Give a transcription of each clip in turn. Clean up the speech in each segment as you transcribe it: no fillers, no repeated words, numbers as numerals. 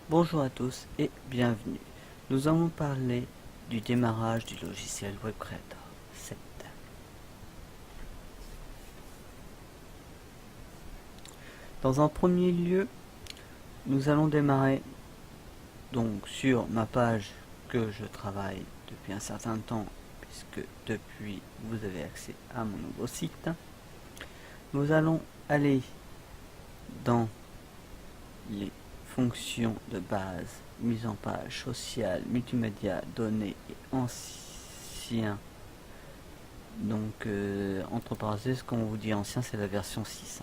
Bonjour à tous et bienvenue. Nous allons parler du démarrage du logiciel Web Creator 7. Dans un premier lieu, nous allons démarrer donc sur ma page que je travaille depuis un certain temps, puisque depuis vous avez accès à mon nouveau site. Nous allons aller dans les fonctions de base, mise en page sociale, multimédia, données et anciens. Donc entre parenthèses, quand on vous dit ancien, c'est la version 6.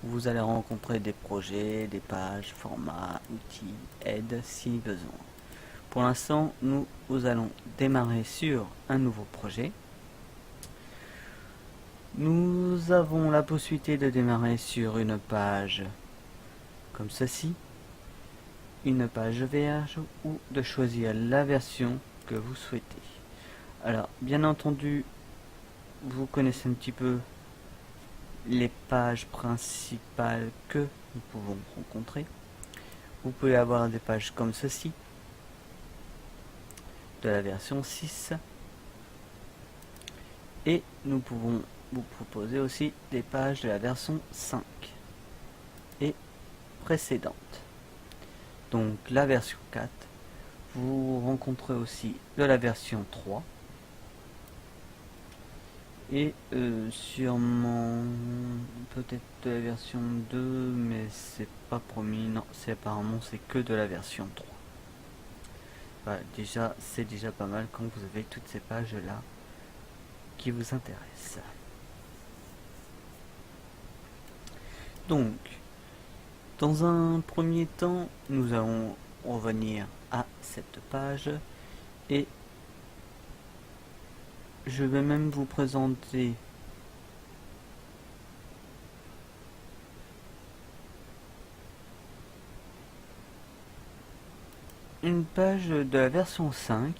Vous allez rencontrer des projets, des pages, formats, outils, aides si besoin. Pour l'instant, nous allons démarrer sur un nouveau projet. Nous avons la possibilité de démarrer sur une page comme ceci, une page vierge, ou de choisir la version que vous souhaitez. Alors, bien entendu, vous connaissez un petit peu les pages principales que nous pouvons rencontrer. Vous pouvez avoir des pages comme ceci, de la version 6, et nous pouvons vous proposer aussi des pages de la version 5 et précédente. Donc la version 4, vous rencontrez aussi de la version 3, et sûrement peut-être de la version 2, mais c'est pas promis. Non, c'est apparemment c'est que de la version 3. Voilà, déjà c'est déjà pas mal quand vous avez toutes ces pages là qui vous intéressent. Donc dans un premier temps, nous allons revenir à cette page et je vais même vous présenter une page de la version 5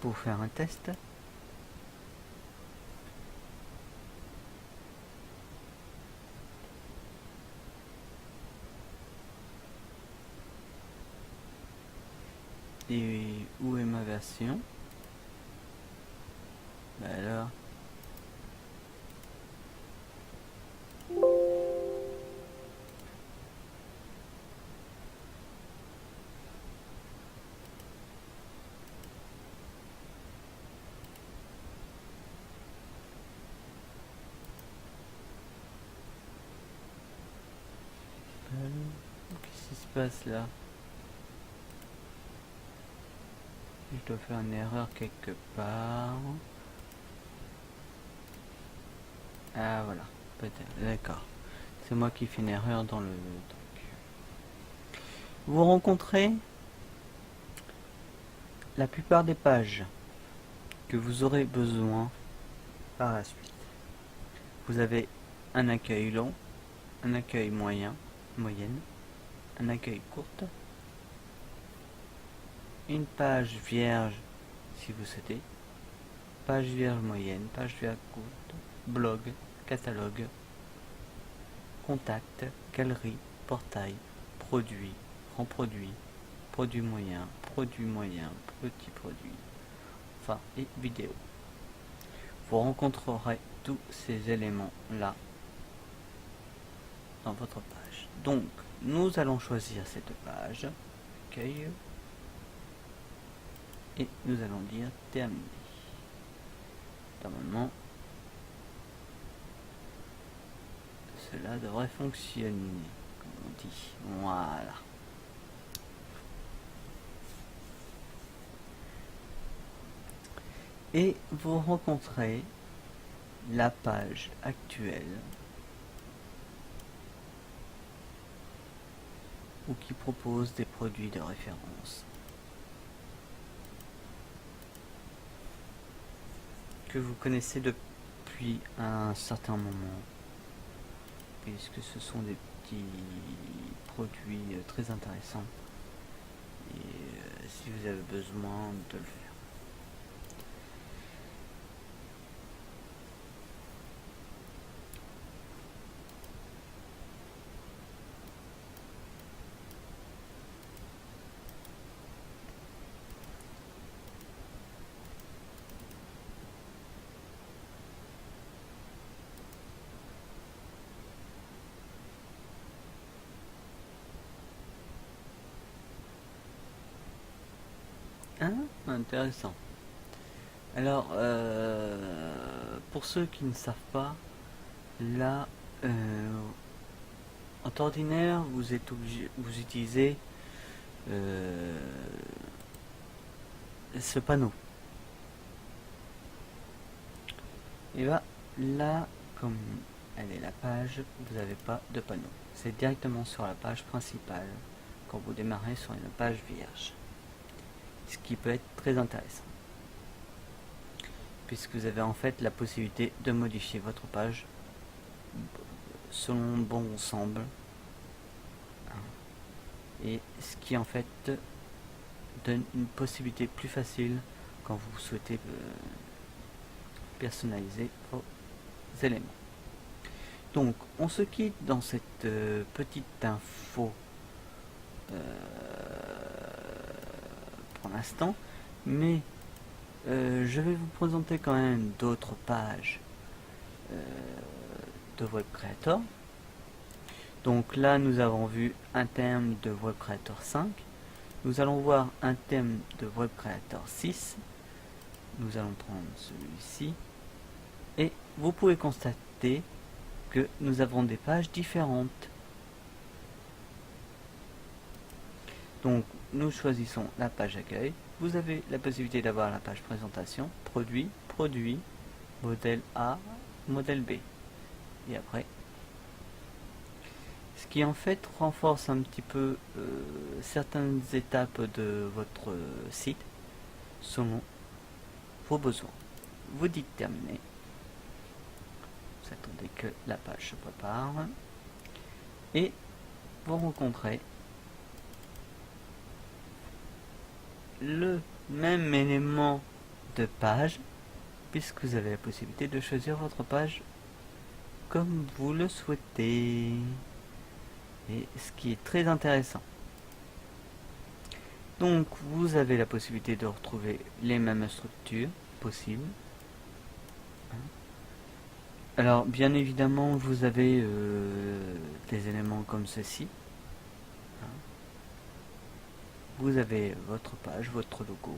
pour faire un test. Et où est ma version? Bah alors, qu'est-ce qui se passe là? Je dois faire une erreur quelque part. Ah voilà, peut-être, d'accord. C'est moi qui fais une erreur dans le truc. Vous rencontrez la plupart des pages que vous aurez besoin par la suite. Vous avez un accueil long, un accueil moyenne, un accueil courte, une page vierge si vous souhaitez, page vierge moyenne, page vierge courte, blog, catalogue, contact, galerie, portail, produit, grand produit, produit moyen, petit produit, enfin et vidéo. Vous rencontrerez tous ces éléments là dans votre page. Donc nous allons choisir cette page, accueil, et nous allons dire terminer. Normalement cela devrait fonctionner comme on dit. Voilà. Et vous rencontrez la page actuelle ou qui propose des produits de référence que vous connaissez depuis un certain moment, puisque ce sont des petits produits très intéressants et si vous avez besoin de le faire. Intéressant. Alors, pour ceux qui ne savent pas, là, en temps ordinaire, vous êtes obligé, vous utilisez ce panneau. Et là, comme elle est la page, vous n'avez pas de panneau. C'est directement sur la page principale quand vous démarrez sur une page vierge. Ce qui peut être très intéressant, puisque vous avez en fait la possibilité de modifier votre page selon bon vous semble, et ce qui en fait donne une possibilité plus facile quand vous souhaitez personnaliser vos éléments. Donc on se quitte dans cette petite info pour l'instant, mais je vais vous présenter quand même d'autres pages de Web Creator. Donc là nous avons vu un thème de Web Creator 5, nous allons voir un thème de Web Creator 6, nous allons prendre celui-ci, et vous pouvez constater que nous avons des pages différentes. Donc nous choisissons la page accueil, vous avez la possibilité d'avoir la page présentation, produit, modèle A, modèle B, et après, ce qui en fait renforce un petit peu certaines étapes de votre site selon vos besoins. Vous dites terminé, vous attendez que la page se prépare, et vous rencontrez le même élément de page, puisque vous avez la possibilité de choisir votre page comme vous le souhaitez, et ce qui est très intéressant. Donc vous avez la possibilité de retrouver les mêmes structures possibles. Alors bien évidemment vous avez des éléments comme ceci. Vous avez votre page, votre logo.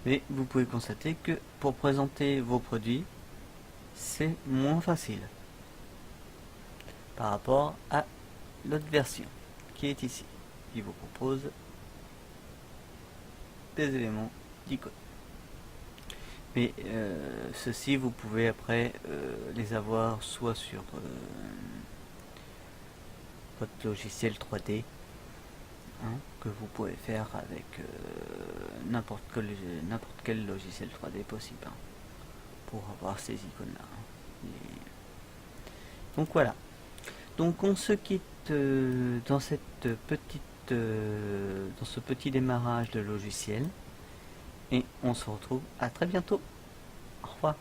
Mais vous pouvez constater que pour présenter vos produits, c'est moins facile par rapport à l'autre version qui est ici, qui vous propose des éléments d'icône. Mais ceci, vous pouvez après les avoir soit sur votre logiciel 3D, que vous pouvez faire avec n'importe quel logiciel 3D possible, pour avoir ces icônes là. Donc voilà. Donc on se quitte dans cette dans ce petit démarrage de logiciel, et on se retrouve à très bientôt. Au revoir.